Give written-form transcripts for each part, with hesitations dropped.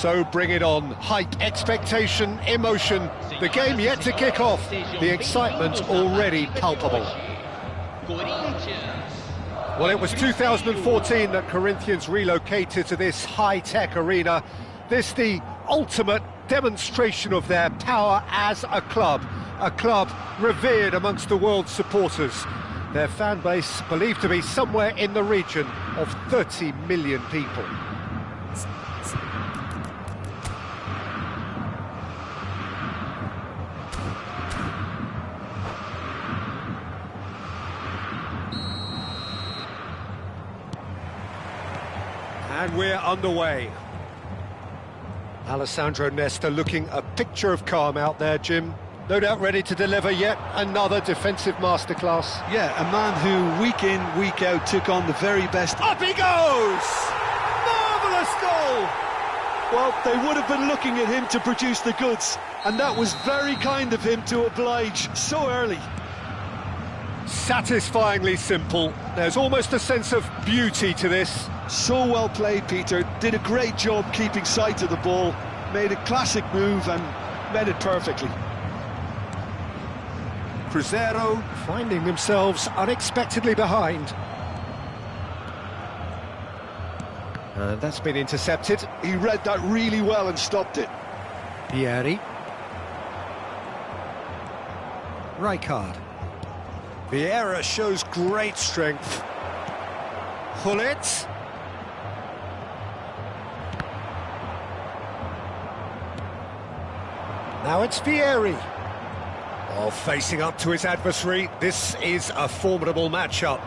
So bring it on. Hype, expectation, emotion. The game yet to kick off. The excitement already palpable. Well, it was 2014 that Corinthians relocated to this high-tech arena. This the ultimate demonstration of their power as a club revered amongst the world's supporters. Their fan base believed to be somewhere in the region of 30 million people. And we're underway. Alessandro Nesta looking a picture of calm out there, Jim. No doubt ready to deliver yet another defensive masterclass. Yeah, a man who week in, week out took on the very best. Up he goes! Marvellous goal! Well, they would have been looking at him to produce the goods, and that was very kind of him to oblige so early. Satisfyingly simple. There's almost a sense of beauty to this. So well played, Peter. Did a great job keeping sight of the ball, made a classic move and met it perfectly. Cruzeiro finding themselves unexpectedly behind. And that's been intercepted. He read that really well and stopped it. Vieri. Rijkaard. Vieira shows great strength. Gullit. Now it's Vieri. Oh, facing up to his adversary, this is a formidable matchup.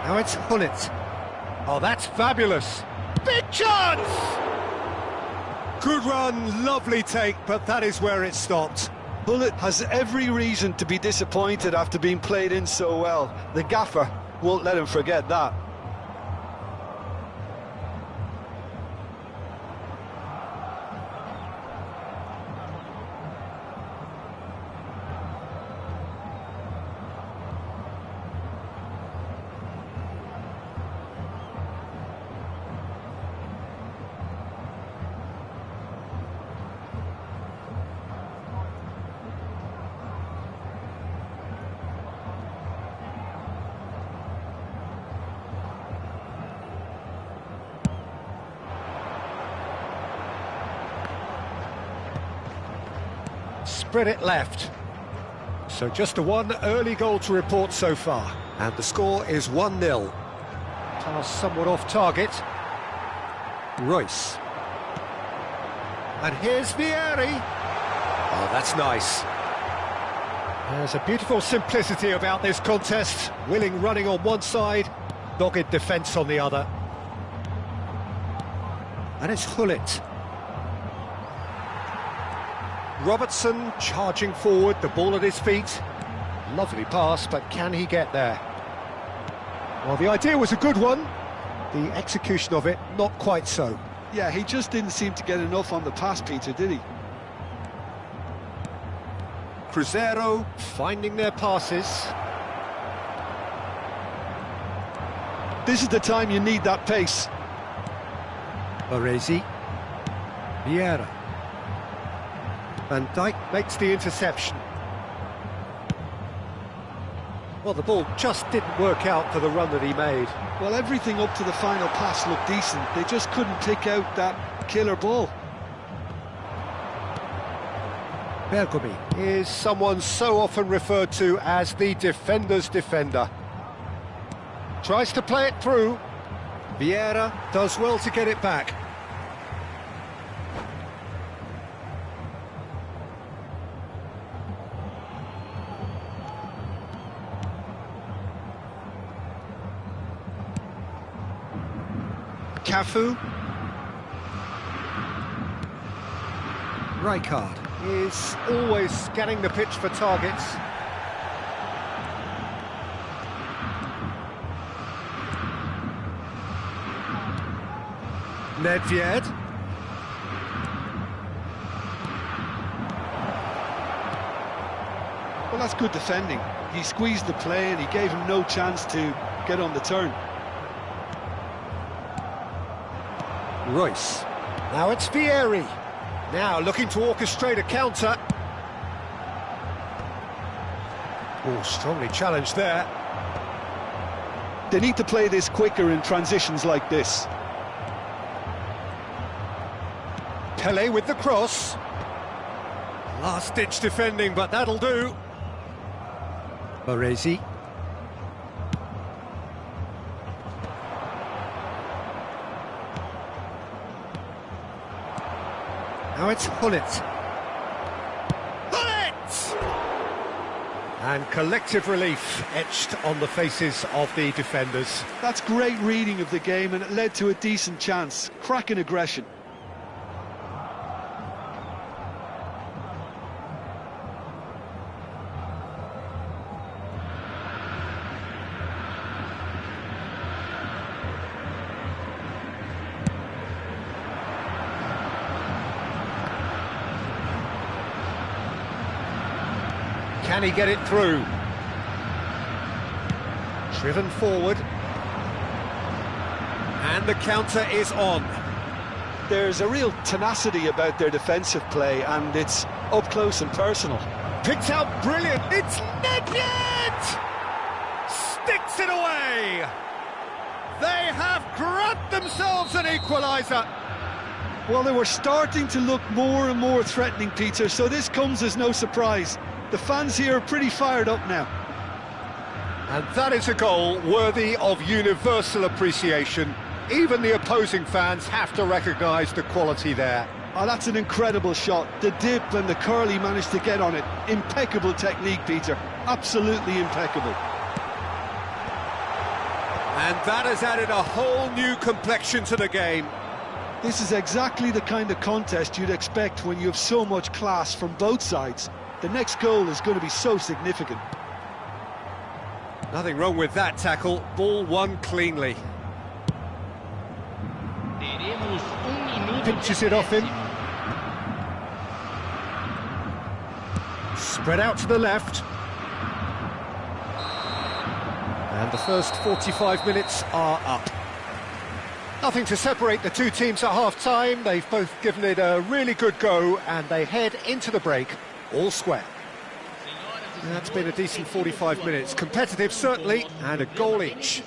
Now it's Gullit. Oh, that's fabulous. Big chance! Good run, lovely take, but that is where it stopped. Gullit has every reason to be disappointed after being played in so well. The gaffer won't let him forget that. Spread it left. So just one early goal to report so far. And the score is 1-0. Pass somewhat off target. Royce. And here's Vieri. Oh, that's nice. There's a beautiful simplicity about this contest. Willing running on one side, dogged defence on the other. And it's Gullit. Robertson charging forward, the ball at his feet. Lovely pass, but can he get there? Well, the idea was a good one. The execution of it, not quite so. Yeah, he just didn't seem to get enough on the pass, Peter, did he? Cruzeiro finding their passes. This is the time you need that pace. Baresi. Vieira. Van Dijk makes the interception. Well, the ball just didn't work out for the run that he made. Well, everything up to the final pass looked decent. They just couldn't pick out that killer ball. Bergomi is someone so often referred to as the defender's defender. Tries to play it through. Vieira does well to get it back. Cafu. Rijkaard is always scanning the pitch for targets. Nedved. Well, that's good defending. He squeezed the play and he gave him no chance to get on the turn. Royce. Now it's Vieri. Now looking to orchestrate a counter. Oh, strongly challenged there. They need to play this quicker in transitions like this. Pele with the cross. Last-ditch defending, but that'll do. Baresi. Now it's Hullet. And collective relief etched on the faces of the defenders. That's great reading of the game, and it led to a decent chance. Cracking aggression. Can he get it through? Driven forward. And the counter is on. There's a real tenacity about their defensive play, and it's up close and personal. Picked out brilliant. It's Nedved! Sticks it away! They have grabbed themselves an equaliser. Well, they were starting to look more and more threatening, Peter, so this comes as no surprise. The fans here are pretty fired up now. And that is a goal worthy of universal appreciation. Even the opposing fans have to recognise the quality there. Oh, that's an incredible shot. The dip and the curl he managed to get on it. Impeccable technique, Peter. Absolutely impeccable. And that has added a whole new complexion to the game. This is exactly the kind of contest you'd expect when you have so much class from both sides. The next goal is going to be so significant. Nothing wrong with that tackle. Ball won cleanly. Pinches it off him. Spread out to the left. And the first 45 minutes are up. Nothing to separate the two teams at half-time. They've both given it a really good go, and they head into the break all square. And that's been a decent 45 minutes. Competitive, certainly, and a goal each.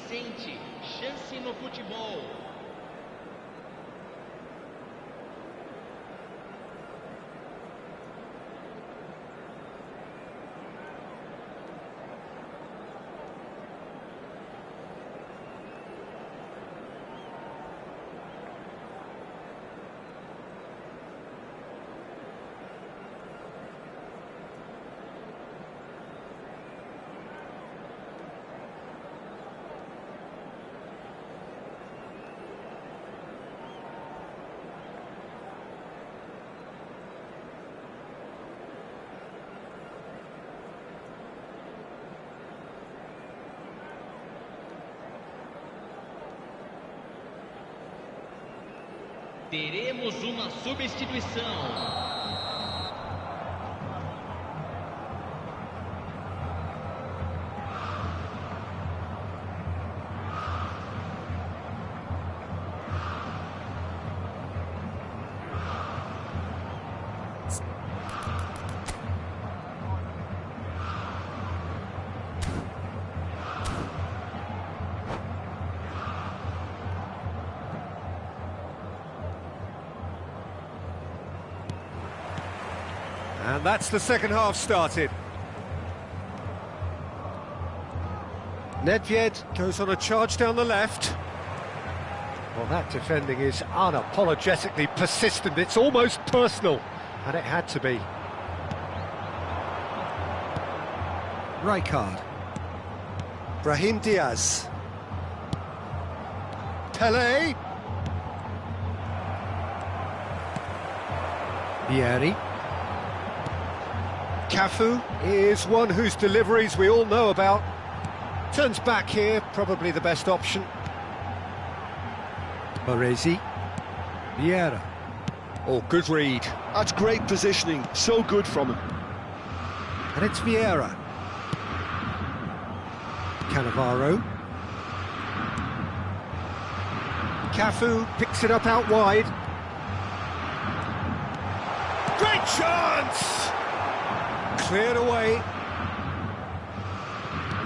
Teremos uma substituição. And that's the second half started. Nedved goes on a charge down the left. Well, that defending is unapologetically persistent. It's almost personal, and it had to be. Rijkaard. Brahim Diaz. Pele. Vieri. Cafu is one whose deliveries we all know about. Turns back here, probably the best option. Baresi. Vieira. Oh, good read. That's great positioning, so good from him. And it's Vieira. Cannavaro. Cafu picks it up out wide. Great chance! Cleared away.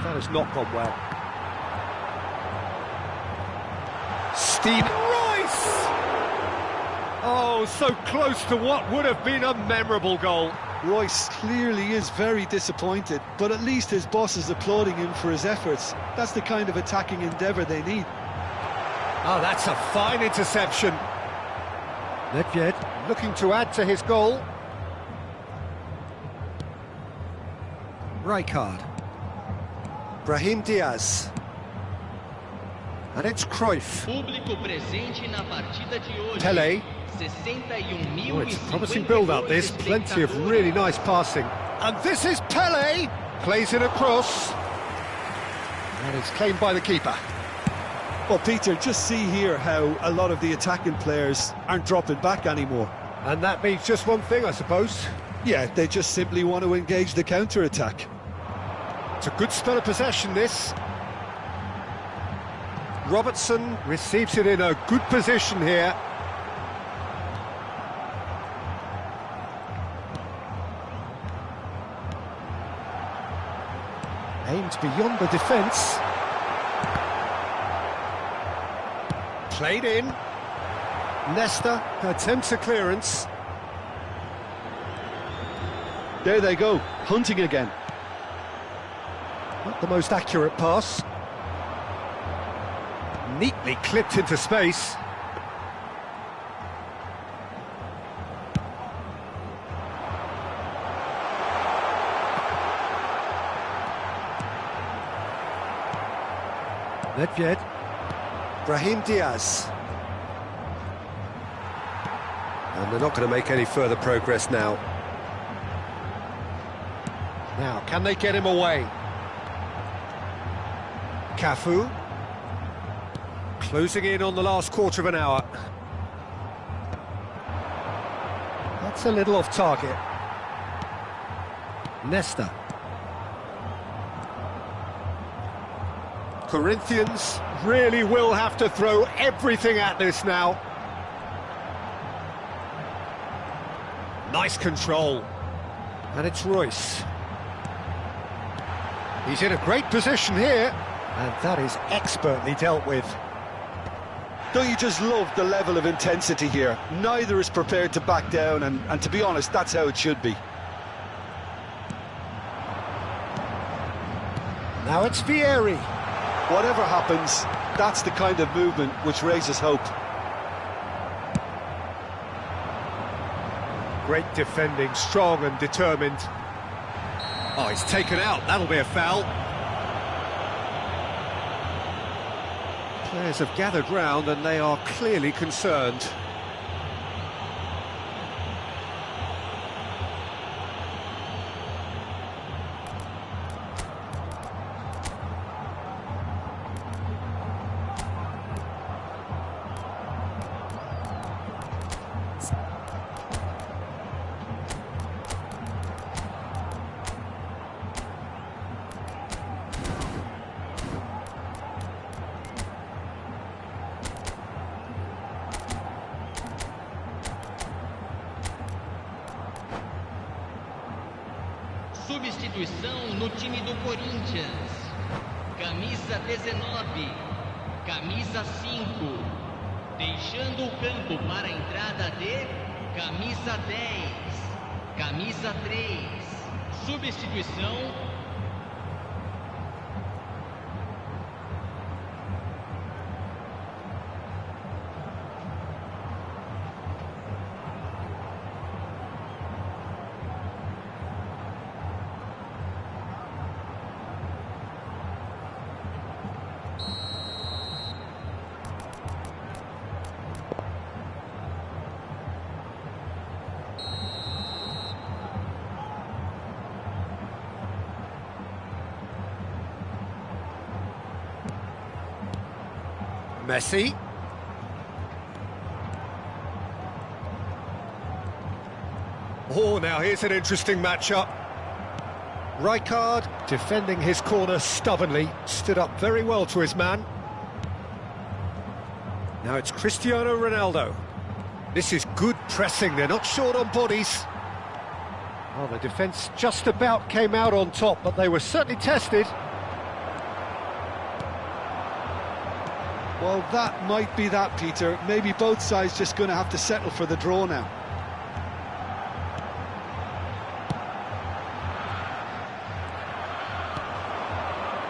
That has not gone well. Steve Royce! Oh, so close to what would have been a memorable goal. Royce clearly is very disappointed, but at least his boss is applauding him for his efforts. That's the kind of attacking endeavour they need. Oh, that's a fine interception. Nedved looking to add to his goal. Rijkaard. Brahim Diaz. And it's Cruyff. Público presente na partida de hoje. Pele. 61.052 Oh, it's a promising build-up this, plenty of really nice passing. And this is Pele! Plays it across. And it's claimed by the keeper. Well, Peter, just see here how a lot of the attacking players aren't dropping back anymore. And that means just one thing, I suppose. Yeah, they just simply want to engage the counter-attack. It's a good spell of possession, this. Robertson receives it in a good position here. Aimed beyond the defence. Played in. Nesta attempts a clearance. There they go, hunting again. Not the most accurate pass. Neatly clipped into space. Nedved. Brahim Diaz. And they're not going to make any further progress now. Now, can they get him away? Cafu. Closing in on the last quarter of an hour. That's a little off target. Nesta. Corinthians really will have to throw everything at this now. Nice control. And it's Royce. He's in a great position here. And that is expertly dealt with. Don't you just love the level of intensity here? Neither is prepared to back down, and to be honest, that's how it should be. Now it's Vieri. Whatever happens, that's the kind of movement which raises hope. Great defending, strong and determined. Oh, he's taken out, that'll be a foul. Players have gathered round and they are clearly concerned. Substituição no time do Corinthians. Camisa 19, camisa 5. Deixando o campo para a entrada de camisa 10, camisa 3. Substituição. Messi. Oh, now here's an interesting matchup. Rijkaard, defending his corner stubbornly, stood up very well to his man. Now it's Cristiano Ronaldo. This is good pressing, they're not short on bodies. Well, the defence just about came out on top, but they were certainly tested. Well, that might be that, Peter. Maybe both sides just going to have to settle for the draw now.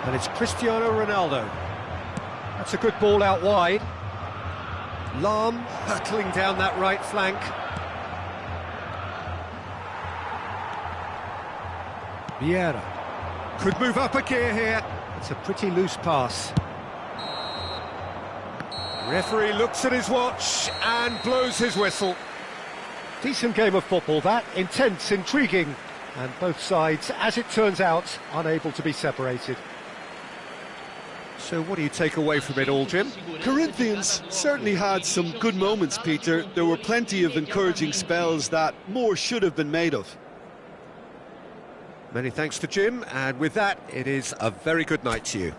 And it's Cristiano Ronaldo. That's a good ball out wide. Lahm hurtling down that right flank. Vieira could move up a gear here. It's a pretty loose pass. Referee looks at his watch and blows his whistle. Decent game of football that, intense, intriguing, and both sides, as it turns out, unable to be separated. So what do you take away from it all, Jim? Corinthians certainly had some good moments, Peter. There were plenty of encouraging spells that more should have been made of. Many thanks to Jim, and with that, it is a very good night to you.